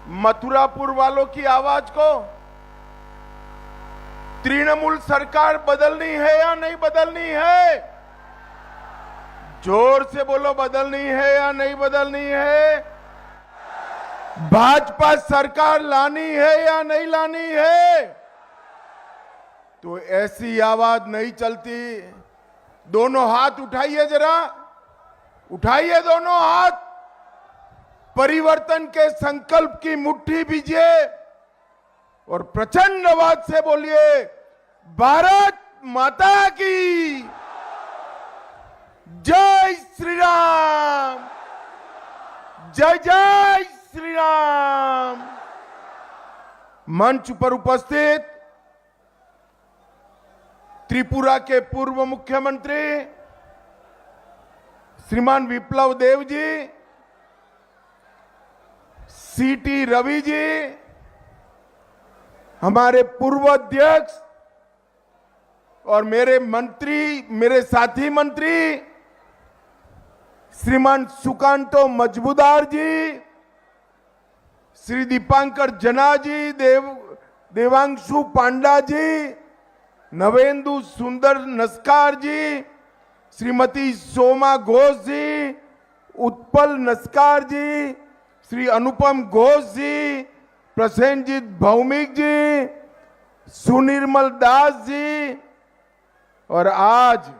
मथुरापुर वालों की आवाज को? तृणमूल सरकार बदलनी है या नहीं बदलनी है? जोर से बोलो, बदलनी है या नहीं बदलनी है? भाजपा सरकार लानी है या नहीं लानी है? तो ऐसी आवाज नहीं चलती। दोनों हाथ उठाइए, जरा उठाइए दोनों हाथ। परिवर्तन के संकल्प की मुट्ठी बीजिए और प्रचंड आवाज से बोलिए, भारत माता की जय श्री राम, जय जय श्री राम। मंच पर उपस्थित त्रिपुरा के पूर्व मुख्यमंत्री श्रीमान विप्लव देव जी, सीटी रवि जी, हमारे पूर्व अध्यक्ष और मेरे साथी मंत्री श्रीमान सुकांतो मजबूदार जी, श्री दीपांकर जना जी, देवांशु पांडा जी, नवेंदु सुंदर नस्कार जी, श्रीमती सोमा घोष जी, उत्पल नस्कार जी, श्री अनुपम घोष जी, प्रसेनजीत भौमिक जी, सुनिर्मल दास जी, और आज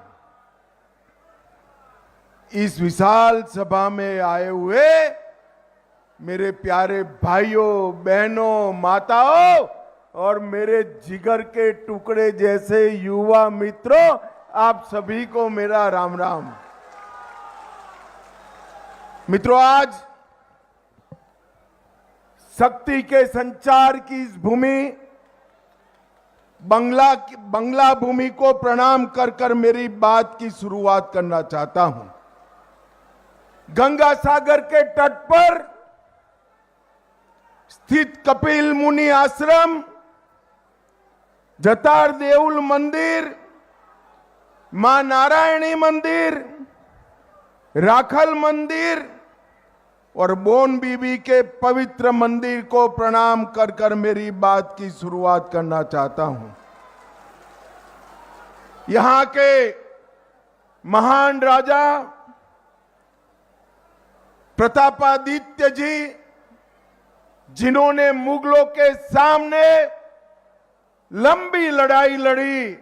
इस विशाल सभा में आए हुए मेरे प्यारे भाइयों बहनों माताओं और मेरे जिगर के टुकड़े जैसे युवा मित्रों, आप सभी को मेरा राम राम। मित्रों, आज शक्ति के संचार की इस भूमि बंगला भूमि को प्रणाम कर कर मेरी बात की शुरुआत करना चाहता हूं। गंगा सागर के तट पर स्थित कपिल मुनि आश्रम, जतार देउल मंदिर, मां नारायणी मंदिर, राखल मंदिर और बोन बीबी के पवित्र मंदिर को प्रणाम कर कर मेरी बात की शुरुआत करना चाहता हूं। यहां के महान राजा प्रतापादित्य जी, जिन्होंने मुगलों के सामने लंबी लड़ाई लड़ी,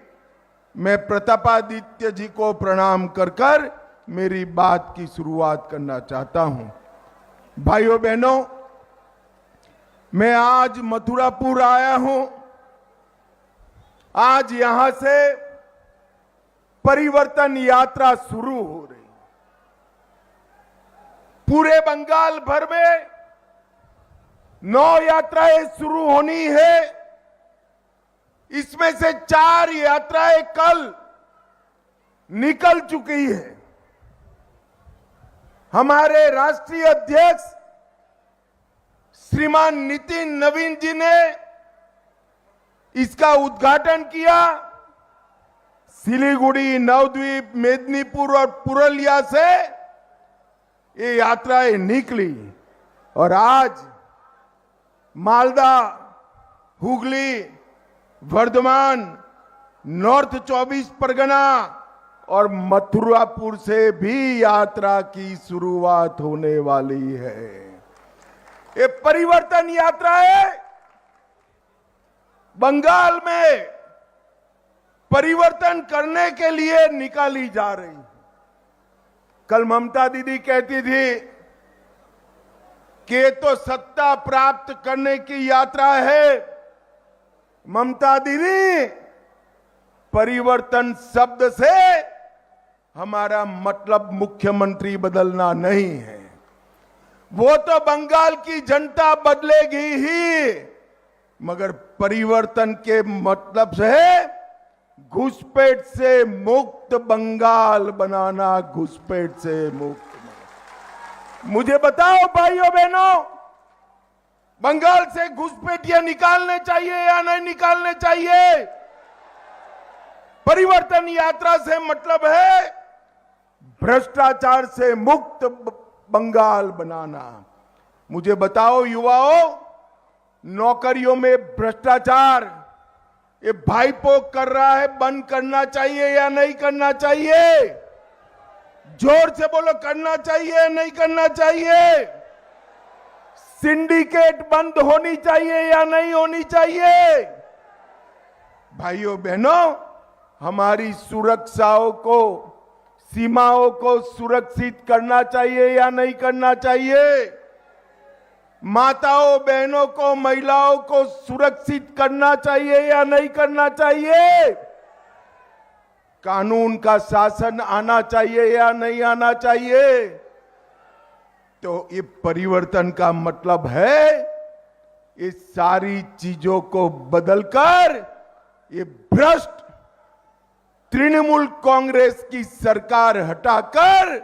मैं प्रतापादित्य जी को प्रणाम कर कर मेरी बात की शुरुआत करना चाहता हूं। भाइयों बहनों, मैं आज मथुरापुर आया हूं। आज यहां से परिवर्तन यात्रा शुरू हो रही। पूरे बंगाल भर में 9 यात्राएं शुरू होनी है। इसमें से 4 यात्राएं कल निकल चुकी है। हमारे राष्ट्रीय अध्यक्ष श्रीमान नितिन नवीन जी ने इसका उद्घाटन किया। सिलीगुड़ी, नवद्वीप, मेदिनीपुर और पुरुलिया से ये यात्राएं निकली और आज मालदा, हुगली, वर्धमान, नॉर्थ 24 परगना और मथुरापुर से भी यात्रा की शुरुआत होने वाली है। ये परिवर्तन यात्रा है। बंगाल में परिवर्तन करने के लिए निकाली जा रही। कल ममता दीदी कहती थी कि तो सत्ता प्राप्त करने की यात्रा है। ममता दीदी, परिवर्तन शब्द से हमारा मतलब मुख्यमंत्री बदलना नहीं है। वो तो बंगाल की जनता बदलेगी ही, मगर परिवर्तन के मतलब से घुसपैठ से मुक्त बंगाल बनाना, घुसपैठ से मुक्त। मुझे बताओ भाइयों बहनों, बंगाल से घुसपैठिया निकालने चाहिए या नहीं निकालने चाहिए? परिवर्तन यात्रा से मतलब है भ्रष्टाचार से मुक्त बंगाल बनाना। मुझे बताओ युवाओं, नौकरियों में भ्रष्टाचार ये भाईपो कर रहा है, बंद करना चाहिए या नहीं करना चाहिए? जोर से बोलो, करना चाहिए या नहीं करना चाहिए? सिंडिकेट बंद होनी चाहिए या नहीं होनी चाहिए? भाइयों बहनों, हमारी सुरक्षाओं को, सीमाओं को सुरक्षित करना चाहिए या नहीं करना चाहिए? माताओं बहनों को, महिलाओं को सुरक्षित करना चाहिए या नहीं करना चाहिए? कानून का शासन आना चाहिए या नहीं आना चाहिए? तो ये परिवर्तन का मतलब है ये सारी चीजों को बदलकर ये भ्रष्ट तृणमूल कांग्रेस की सरकार हटाकर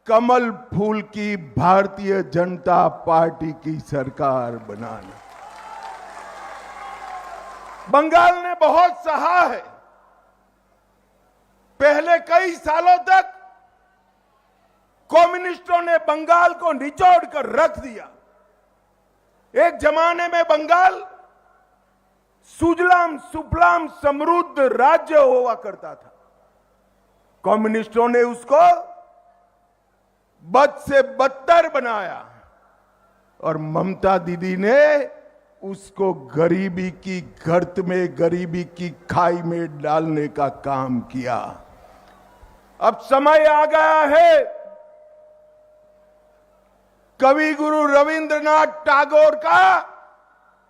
कमल फूल की भारतीय जनता पार्टी की सरकार बनाना। बंगाल ने बहुत सहा है। पहले कई सालों तक कम्युनिस्टों ने बंगाल को निचोड़ कर रख दिया। एक जमाने में बंगाल सुजलाम सुफलाम समृद्ध राज्य हुआ करता था। कम्युनिस्टों ने उसको बद से बदतर बनाया और ममता दीदी ने उसको गरीबी की गर्त में, गरीबी की खाई में डालने का काम किया। अब समय आ गया है कवि गुरु रविंद्रनाथ टैगोर का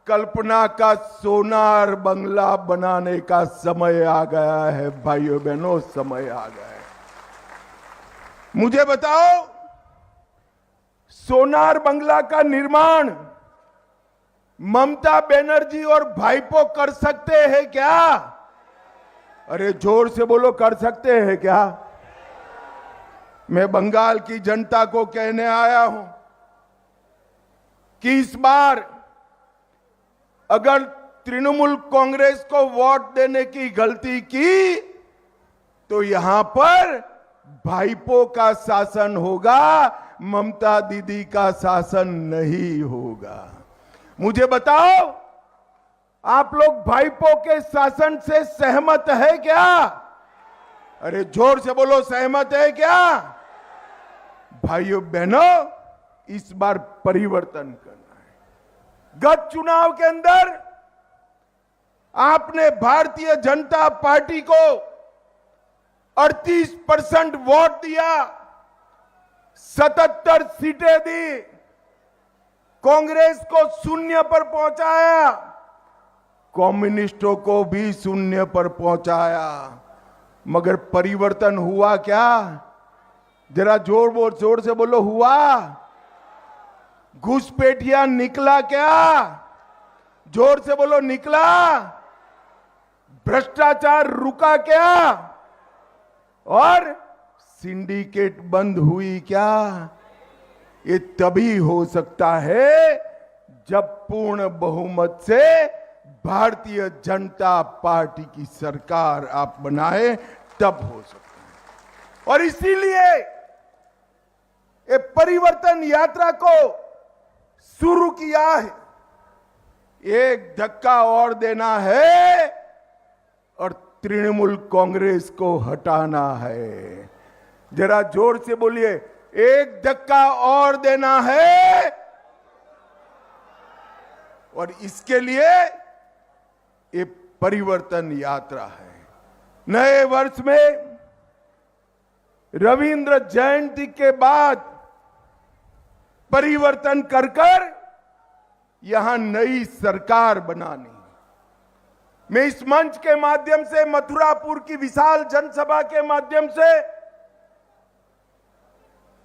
कल्पना का सोनार बंगला बनाने का समय आ गया है। भाइयों बहनों, समय आ गया है। मुझे बताओ, सोनार बंगला का निर्माण ममता बनर्जी और भाईपो कर सकते हैं क्या? अरे जोर से बोलो, कर सकते हैं क्या? मैं बंगाल की जनता को कहने आया हूं कि इस बार अगर तृणमूल कांग्रेस को वोट देने की गलती की तो यहां पर भाईपो का शासन होगा, ममता दीदी का शासन नहीं होगा। मुझे बताओ, आप लोग भाईपो के शासन से सहमत है क्या? अरे जोर से बोलो, सहमत है क्या? भाइयों बहनों, इस बार परिवर्तन करना है। गत चुनाव के अंदर आपने भारतीय जनता पार्टी को 38% वोट दिया, 77 सीटें दी, कांग्रेस को 0 पर पहुंचाया, कम्युनिस्टों को भी 0 पर पहुंचाया। मगर परिवर्तन हुआ क्या? जरा जोर से बोलो, हुआ? घुसपैठिया निकला क्या? जोर से बोलो, निकला? भ्रष्टाचार रुका क्या? और सिंडिकेट बंद हुई क्या? ये तभी हो सकता है जब पूर्ण बहुमत से भारतीय जनता पार्टी की सरकार आप बनाए, तब हो सकता है। और इसीलिए ये परिवर्तन यात्रा को शुरू किया है। एक धक्का और देना है और तृणमूल कांग्रेस को हटाना है। जरा जोर से बोलिए, एक धक्का और देना है। और इसके लिए ये परिवर्तन यात्रा है। नए वर्ष में रविंद्र जयंती के बाद परिवर्तन कर यहां नई सरकार बनानी। मैं इस मंच के माध्यम से, मथुरापुर की विशाल जनसभा के माध्यम से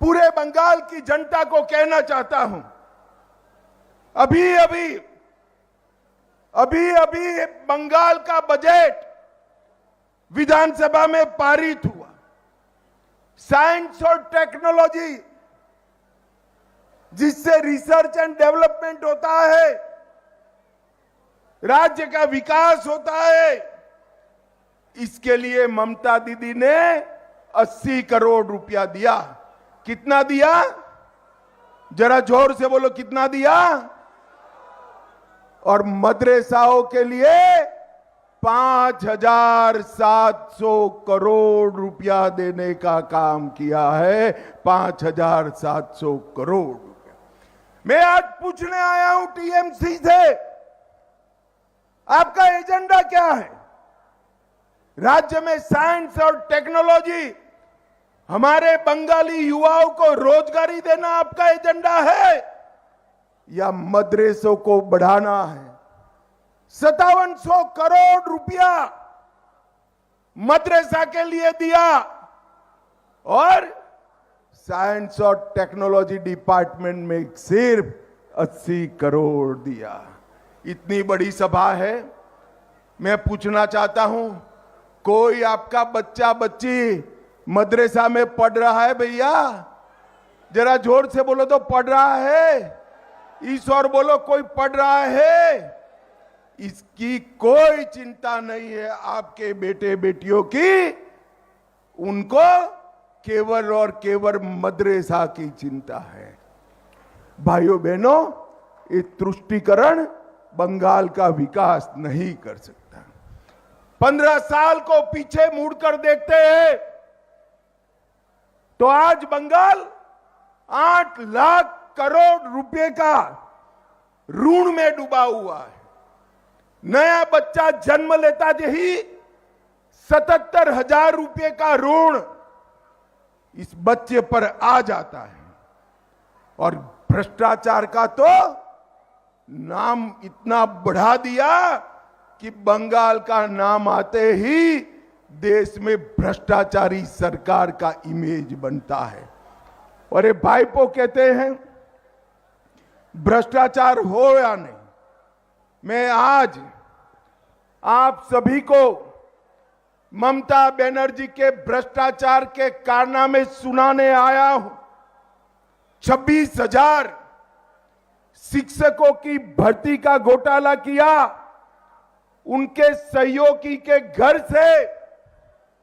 पूरे बंगाल की जनता को कहना चाहता हूं, अभी अभी बंगाल का बजट विधानसभा में पारित हुआ। साइंस और टेक्नोलॉजी, जिससे रिसर्च एंड डेवलपमेंट होता है, राज्य का विकास होता है, इसके लिए ममता दीदी ने 80 करोड़ रुपया दिया। कितना दिया? जरा जोर से बोलो, कितना दिया? और मदरसाओं के लिए 5,700 करोड़ रुपया देने का काम किया है। 5,700 करोड़ रुपया। मैं आज पूछने आया हूं टीएमसी से, आपका एजेंडा क्या है? राज्य में साइंस और टेक्नोलॉजी, हमारे बंगाली युवाओं को रोजगारी देना आपका एजेंडा है या मदरसों को बढ़ाना है? 5700 करोड़ रुपया मदरसा के लिए दिया और साइंस और टेक्नोलॉजी डिपार्टमेंट में सिर्फ 80 करोड़ दिया। इतनी बड़ी सभा है। मैं पूछना चाहता हूं, कोई आपका बच्चा बच्ची मदरसा में पढ़ रहा है? भैया जरा जोर से बोलो तो पढ़ रहा है? ईश्वर बोलो, कोई पढ़ रहा है? इसकी कोई चिंता नहीं है आपके बेटे बेटियों की। उनको केवल और केवल मदरसा की चिंता है। भाइयों बहनों, ये तुष्टीकरण बंगाल का विकास नहीं कर सकता। 15 साल को पीछे मुड़कर देखते हैं तो आज बंगाल 8 लाख करोड़ रुपए का ऋण में डूबा हुआ है। नया बच्चा जन्म लेता ही 77,000 रुपए का ऋण इस बच्चे पर आ जाता है। और भ्रष्टाचार का तो नाम इतना बढ़ा दिया कि बंगाल का नाम आते ही देश में भ्रष्टाचारी सरकार का इमेज बनता है। और ये भाईपो कहते हैं भ्रष्टाचार हो या नहीं। मैं आज आप सभी को ममता बनर्जी के भ्रष्टाचार के कारनामे सुनाने आया हूं। 26,000 शिक्षकों की भर्ती का घोटाला किया। उनके सहयोगी के घर से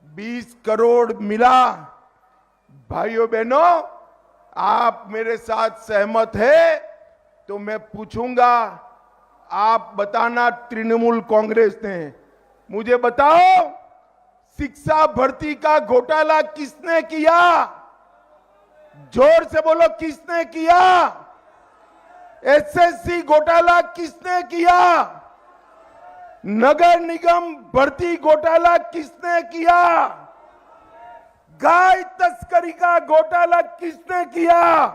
20 करोड़ मिला। भाइयों बहनों, आप मेरे साथ सहमत है तो मैं पूछूंगा, आप बताना तृणमूल कांग्रेस ने, मुझे बताओ शिक्षा भर्ती का घोटाला किसने किया? जोर से बोलो, किसने किया? एसएससी घोटाला किसने किया? नगर निगम भर्ती घोटाला किसने किया? गाय तस्करी का घोटाला किसने किया?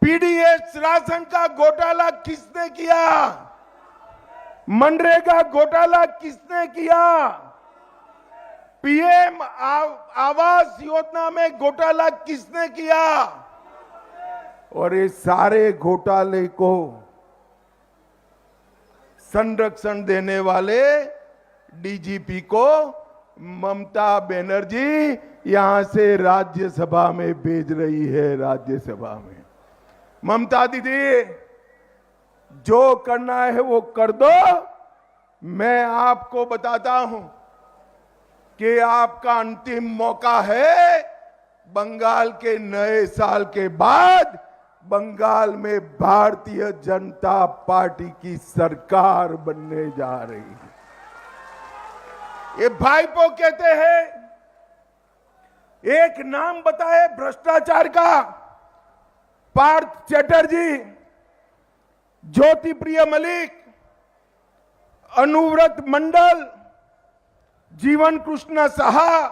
पीडीएस राशन का घोटाला किसने किया? मनरेगा घोटाला किसने किया? पीएम आवास योजना में घोटाला किसने किया? और ये सारे घोटाले को संरक्षण देने वाले डीजीपी को ममता बनर्जी यहां से राज्यसभा में भेज रही है। राज्यसभा में ममता दीदी, जो करना है वो कर दो। मैं आपको बताता हूं कि आपका अंतिम मौका है। बंगाल के नए साल के बाद बंगाल में भारतीय जनता पार्टी की सरकार बनने जा रही है। ये भाईपो कहते हैं, एक नाम बताए भ्रष्टाचार का, पार्थ चैटर्जी, ज्योति प्रिय मलिक, अनुव्रत मंडल, जीवन कृष्ण साहा,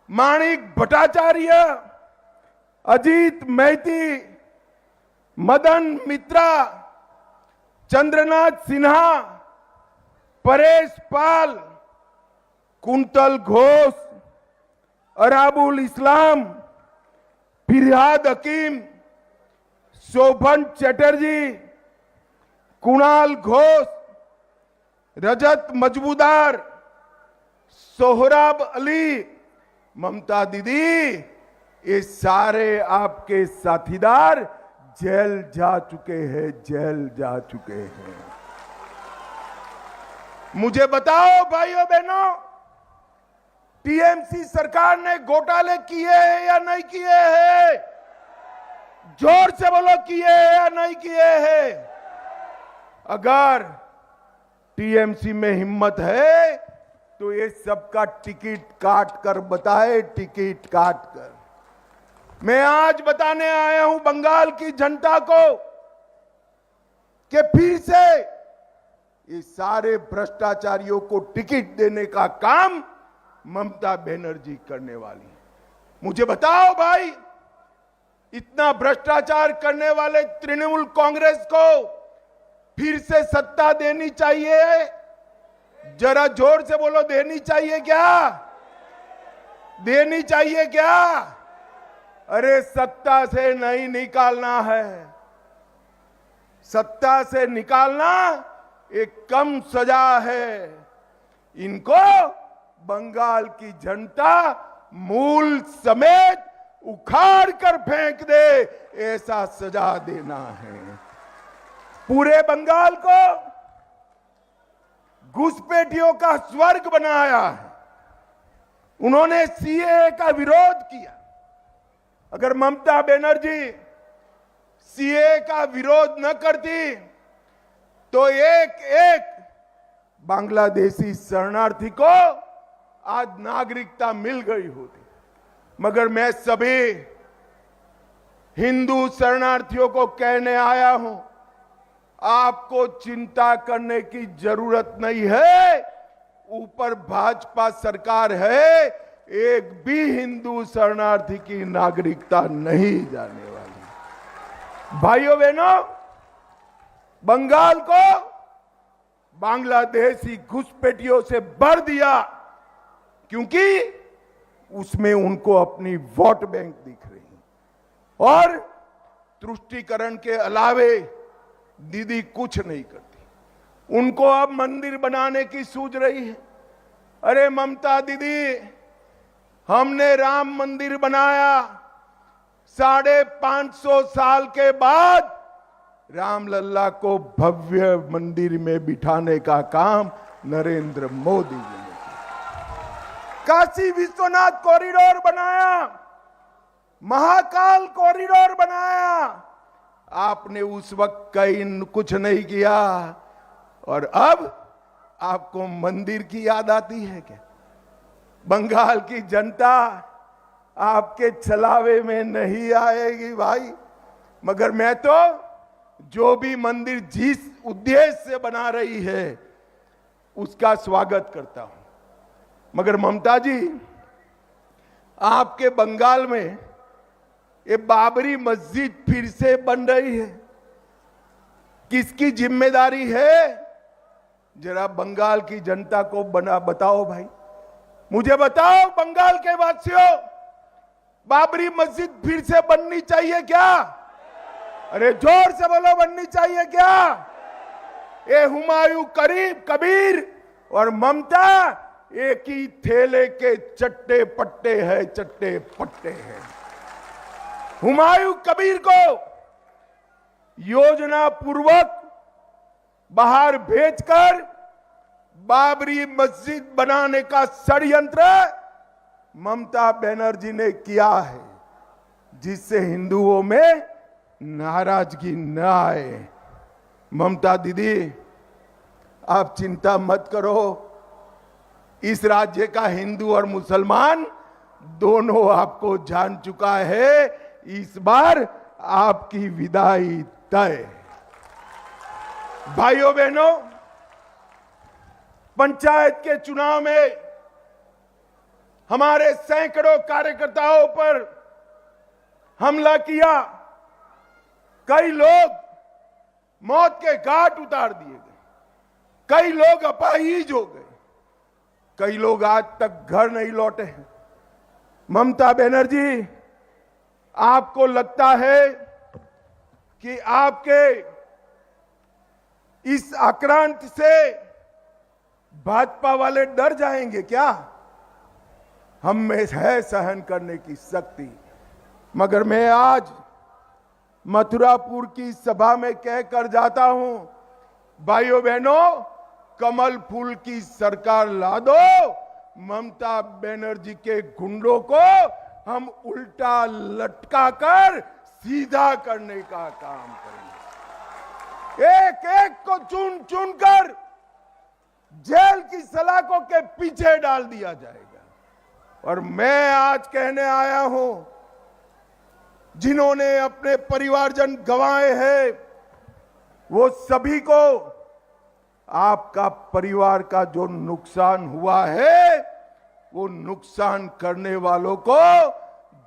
माणिक भट्टाचार्य, अजीत मैती, मदन मित्रा, चंद्रनाथ सिन्हा, परेश पाल, कुंतल घोष, अराबुल इस्लाम, फिरहाद हकीम, शोभन चैटर्जी, कुणाल घोष, रजत मजबूदार, सोहराब अली। ममता दीदी, ये सारे आपके साथीदार जेल जा चुके हैं, जेल जा चुके हैं। मुझे बताओ भाइयों बहनों, टीएमसी सरकार ने घोटाले किए हैं या नहीं किए हैं? जोर से बोलो, किए हैं या नहीं किए हैं? अगर टीएमसी में हिम्मत है तो ये सबका टिकट काट कर बताए, टिकट काट कर। मैं आज बताने आया हूं बंगाल की जनता को कि फिर से ये सारे भ्रष्टाचारियों को टिकट देने का काम ममता बनर्जी करने वाली है। मुझे बताओ भाई, इतना भ्रष्टाचार करने वाले तृणमूल कांग्रेस को फिर से सत्ता देनी चाहिए? जरा जोर से बोलो, देनी चाहिए क्या? देनी चाहिए क्या? अरे सत्ता से नहीं निकालना है, सत्ता से निकालना एक कम सजा है। इनको बंगाल की जनता मूल समेत उखाड़ कर फेंक दे, ऐसा सजा देना है। पूरे बंगाल को घुसपैठियों का स्वर्ग बनाया है। उन्होंने सीएए का विरोध किया। अगर ममता बनर्जी सीएए का विरोध न करती तो एक एक बांग्लादेशी शरणार्थी को आज नागरिकता मिल गई होती। मगर मैं सभी हिंदू शरणार्थियों को कहने आया हूं, आपको चिंता करने की जरूरत नहीं है। ऊपर भाजपा सरकार है, एक भी हिंदू शरणार्थी की नागरिकता नहीं जाने वाली। भाइयों बहनों, बंगाल को बांग्लादेशी घुसपैठियों से भर दिया, क्योंकि उसमें उनको अपनी वोट बैंक दिख रही और तुष्टीकरण के अलावे दीदी कुछ नहीं करती। उनको अब मंदिर बनाने की सूझ रही है। अरे ममता दीदी, हमने राम मंदिर बनाया, 550 साल के बाद रामलल्ला को भव्य मंदिर में बिठाने का काम नरेंद्र मोदी जी ने किया। काशी विश्वनाथ कॉरिडोर बनाया, महाकाल कॉरिडोर बनाया, आपने उस वक्त कहीं कुछ नहीं किया और अब आपको मंदिर की याद आती है क्या? बंगाल की जनता आपके छलावे में नहीं आएगी भाई। मगर मैं तो जो भी मंदिर जिस उद्देश्य से बना रही है उसका स्वागत करता हूं। मगर ममता जी, आपके बंगाल में ये बाबरी मस्जिद फिर से बन रही है, किसकी जिम्मेदारी है? जरा बंगाल की जनता को बताओ भाई, मुझे बताओ बंगाल के वासियों, बाबरी मस्जिद फिर से बननी चाहिए क्या? अरे जोर से बोलो, बननी चाहिए क्या? ये हुमायूं कबीर और ममता एक ही थैले के चट्टे पट्टे हैं, चट्टे पट्टे हैं। हुमायूं कबीर को योजना पूर्वक बाहर भेजकर बाबरी मस्जिद बनाने का षड्यंत्र ममता बनर्जी ने किया है, जिससे हिंदुओं में नाराजगी न आए। ममता दीदी, आप चिंता मत करो, इस राज्य का हिंदू और मुसलमान दोनों आपको जान चुका है। इस बार आपकी विदाई तय। भाइयों बहनों, पंचायत के चुनाव में हमारे सैकड़ों कार्यकर्ताओं पर हमला किया, कई लोग मौत के घाट उतार दिए गए, कई लोग अपाहिज हो गए, कई लोग आज तक घर नहीं लौटे हैं। ममता बनर्जी, आपको लगता है कि आपके इस आक्रांत से भाजपा वाले डर जाएंगे क्या? हम में है सहन करने की शक्ति। मगर मैं आज मथुरापुर की सभा में कहकर जाता हूं, भाइयों बहनों, कमल फूल की सरकार ला दो, ममता बनर्जी के गुंडों को हम उल्टा लटकाकर सीधा करने का काम करेंगे। एक एक को चुन चुन कर जेल की सलाखों के पीछे डाल दिया जाएगा। और मैं आज कहने आया हूं, जिन्होंने अपने परिवारजन गंवाए हैं, वो सभी को आपका परिवार का जो नुकसान हुआ है, वो नुकसान करने वालों को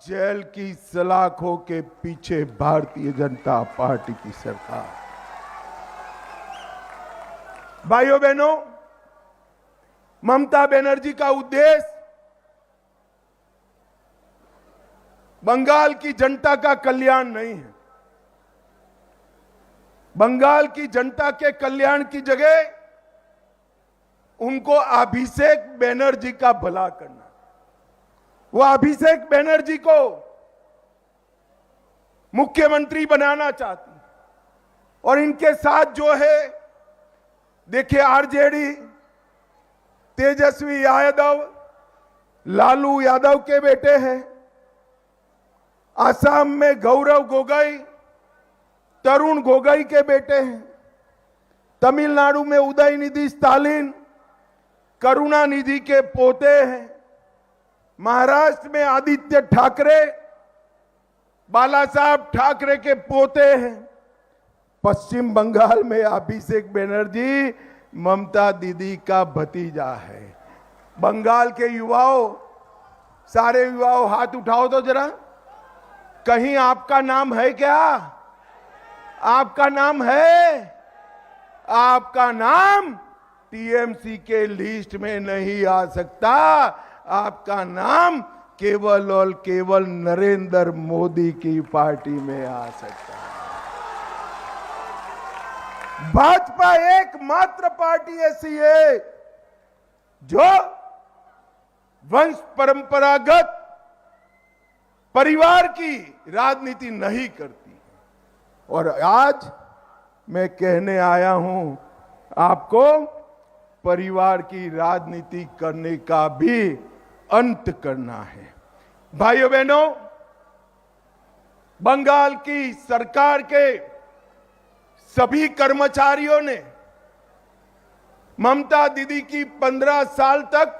जेल की सलाखों के पीछे भारतीय जनता पार्टी की सरकार। भाइयों बहनों, ममता बनर्जी का उद्देश्य बंगाल की जनता का कल्याण नहीं है। बंगाल की जनता के कल्याण की जगह उनको अभिषेक बनर्जी का भला करना। वो अभिषेक बनर्जी को मुख्यमंत्री बनाना चाहती है। और इनके साथ जो है, देखिए, आरजेडी, तेजस्वी यादव, लालू यादव के बेटे हैं। असम में गौरव गोगोई, तरुण गोगोई के बेटे हैं। तमिलनाडु में उदयनिधि स्टालिन, करुणानिधि के पोते हैं। महाराष्ट्र में आदित्य ठाकरे, बाला साहब ठाकरे के पोते हैं। पश्चिम बंगाल में अभिषेक बनर्जी ममता दीदी का भतीजा है। बंगाल के युवाओं, सारे युवाओं हाथ उठाओ तो जरा, कहीं आपका नाम है क्या? आपका नाम है? आपका नाम टीएमसी के लिस्ट में नहीं आ सकता। आपका नाम केवल और केवल नरेंद्र मोदी की पार्टी में आ सकता है। भाजपा एकमात्र पार्टी ऐसी है जो वंश परंपरागत परिवार की राजनीति नहीं करती। और आज मैं कहने आया हूं, आपको परिवार की राजनीति करने का भी अंत करना है। भाइयों बहनों, बंगाल की सरकार के सभी कर्मचारियों ने ममता दीदी की 15 साल तक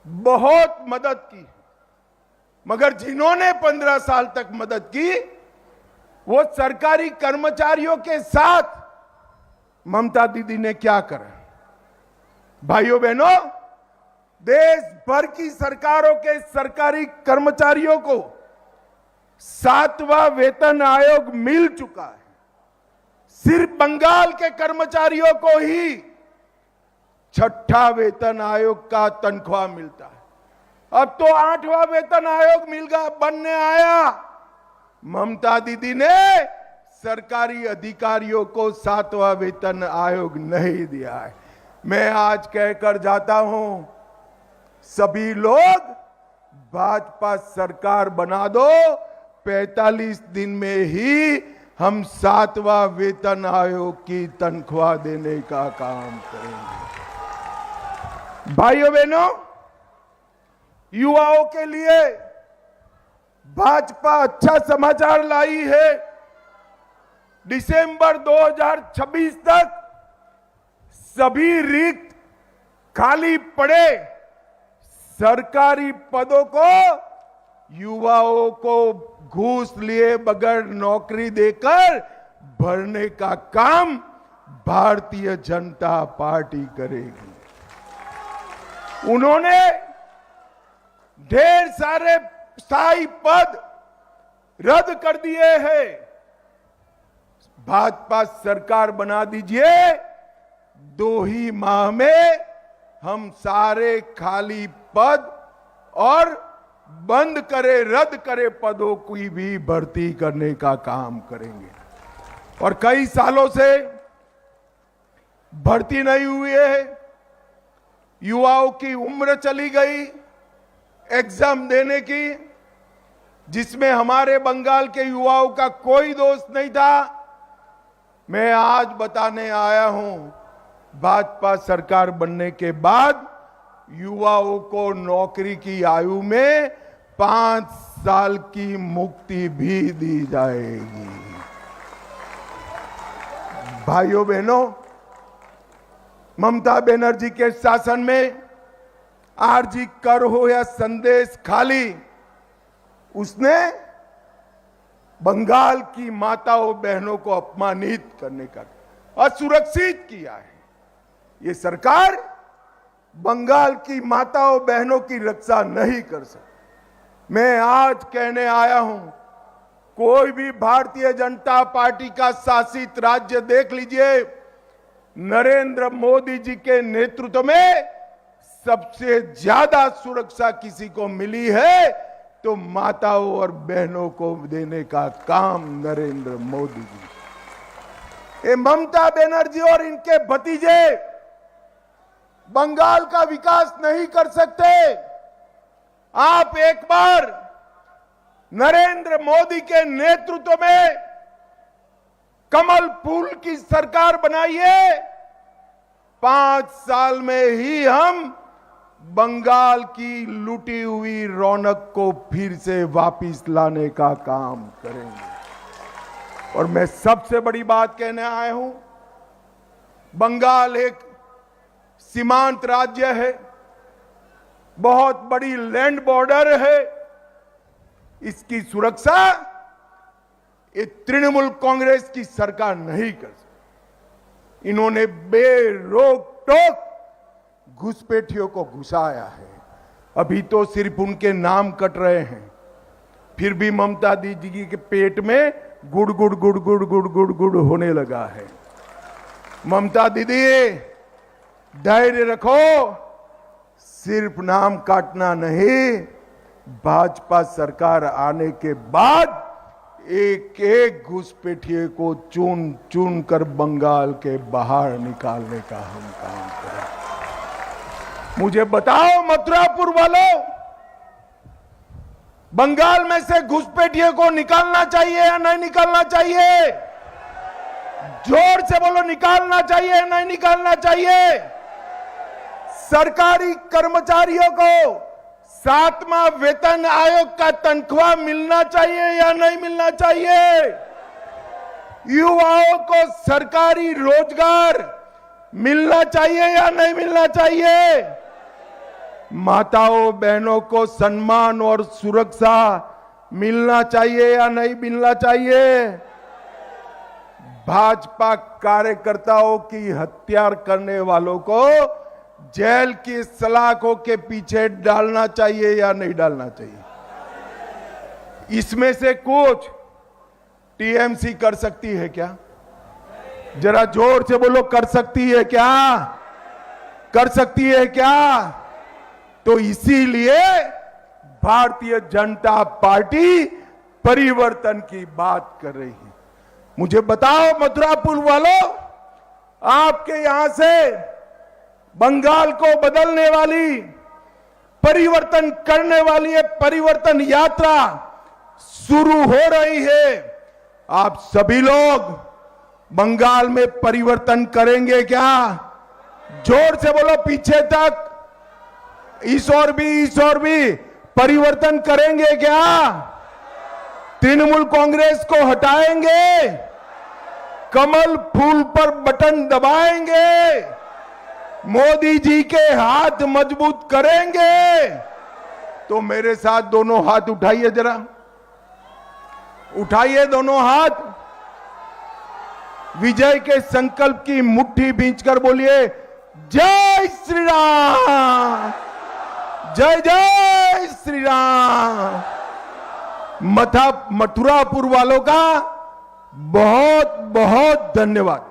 बहुत मदद की। मगर जिन्होंने 15 साल तक मदद की, वो सरकारी कर्मचारियों के साथ ममता दीदी ने क्या करा? भाइयों बहनों, देश भर की सरकारों के सरकारी कर्मचारियों को 7वां वेतन आयोग मिल चुका है। सिर्फ बंगाल के कर्मचारियों को ही 6ठा वेतन आयोग का तनख्वाह मिलता है। अब तो 8वां वेतन आयोग मिलगा बनने आया। ममता दीदी ने सरकारी अधिकारियों को 7वां वेतन आयोग नहीं दिया है। मैं आज कहकर जाता हूं, सभी लोग भाजपा सरकार बना दो, 45 दिन में ही हम 7वां वेतन आयोग की तनख्वाह देने का काम करेंगे। भाइयों बहनों, युवाओं के लिए भाजपा अच्छा समाचार लाई है। दिसंबर 2026 तक सभी रिक्त खाली पड़े सरकारी पदों को युवाओं को घूस लिए बगैर नौकरी देकर भरने का काम भारतीय जनता पार्टी करेगी। उन्होंने ढेर सारे स्थायी पद रद्द कर दिए हैं। भाजपा सरकार बना दीजिए, 2 ही माह में हम सारे खाली पद और बंद करे, रद्द करे पदों की भी भर्ती करने का काम करेंगे। और कई सालों से भर्ती नहीं हुई है। युवाओं की उम्र चली गई एग्जाम देने की, जिसमें हमारे बंगाल के युवाओं का कोई दोष नहीं था। मैं आज बताने आया हूं, भाजपा सरकार बनने के बाद युवाओं को नौकरी की आयु में 5 साल की मुक्ति भी दी जाएगी। भाइयों बहनों, ममता बनर्जी के शासन में आरजी कर हो या संदेश खाली, उसने बंगाल की माताओं बहनों को अपमानित करने का, असुरक्षित किया है। ये सरकार बंगाल की माताओं बहनों की रक्षा नहीं कर सकती। मैं आज कहने आया हूं, कोई भी भारतीय जनता पार्टी का शासित राज्य देख लीजिए, नरेंद्र मोदी जी के नेतृत्व में सबसे ज्यादा सुरक्षा किसी को मिली है तो माताओं और बहनों को देने का काम नरेंद्र मोदी जी। ये ममता बनर्जी और इनके भतीजे बंगाल का विकास नहीं कर सकते। आप एक बार नरेंद्र मोदी के नेतृत्व में कमल फूल की सरकार बनाइए, 5 साल में ही हम बंगाल की लूटी हुई रौनक को फिर से वापस लाने का काम करेंगे। और मैं सबसे बड़ी बात कहने आया हूं, बंगाल एक सीमांत राज्य है, बहुत बड़ी लैंड बॉर्डर है। इसकी सुरक्षा ये तृणमूल कांग्रेस की सरकार नहीं कर सकती। इन्होंने बेरोक टोक घुसपैठियों को घुसाया है। अभी तो सिर्फ उनके नाम कट रहे हैं, फिर भी ममता दीदी के पेट में गुड़ गुड़ गुड़ गुड़ गुड़ गुड़ गुड़ होने लगा है। ममता दीदी धैर्य रखो, सिर्फ नाम काटना नहीं, भाजपा सरकार आने के बाद एक एक घुसपैठिए को चुन चुन कर बंगाल के बाहर निकालने का हम काम करें। मुझे बताओ मथुरापुर वालों, बंगाल में से घुसपैठिए को निकालना चाहिए या नहीं निकालना चाहिए? जोर से बोलो, निकालना चाहिए या नहीं निकालना चाहिए? सरकारी कर्मचारियों को 7वां वेतन आयोग का तनख्वाह मिलना चाहिए या नहीं मिलना चाहिए? युवाओं को सरकारी रोजगार मिलना चाहिए या नहीं मिलना चाहिए? माताओं बहनों को सम्मान और सुरक्षा मिलना चाहिए या नहीं मिलना चाहिए? भाजपा कार्यकर्ताओं की हत्या करने वालों को जेल की सलाखों के पीछे डालना चाहिए या नहीं डालना चाहिए? इसमें से कुछ टीएमसी कर सकती है क्या? जरा जोर से बोलो, कर सकती है क्या? कर सकती है क्या? तो इसीलिए भारतीय जनता पार्टी परिवर्तन की बात कर रही है। मुझे बताओ मथुरापुर वालों, आपके यहां से बंगाल को बदलने वाली, परिवर्तन करने वाली ये परिवर्तन यात्रा शुरू हो रही है। आप सभी लोग बंगाल में परिवर्तन करेंगे क्या? जोर से बोलो, पीछे तक, इस और भी परिवर्तन करेंगे क्या? तृणमूल कांग्रेस को हटाएंगे? कमल फूल पर बटन दबाएंगे? मोदी जी के हाथ मजबूत करेंगे? तो मेरे साथ दोनों हाथ उठाइए, जरा उठाइए दोनों हाथ, विजय के संकल्प की मुट्ठी भींचकर बोलिए, जय श्री राम, जय जय श्री राम। मथुरापुर वालों का बहुत बहुत धन्यवाद।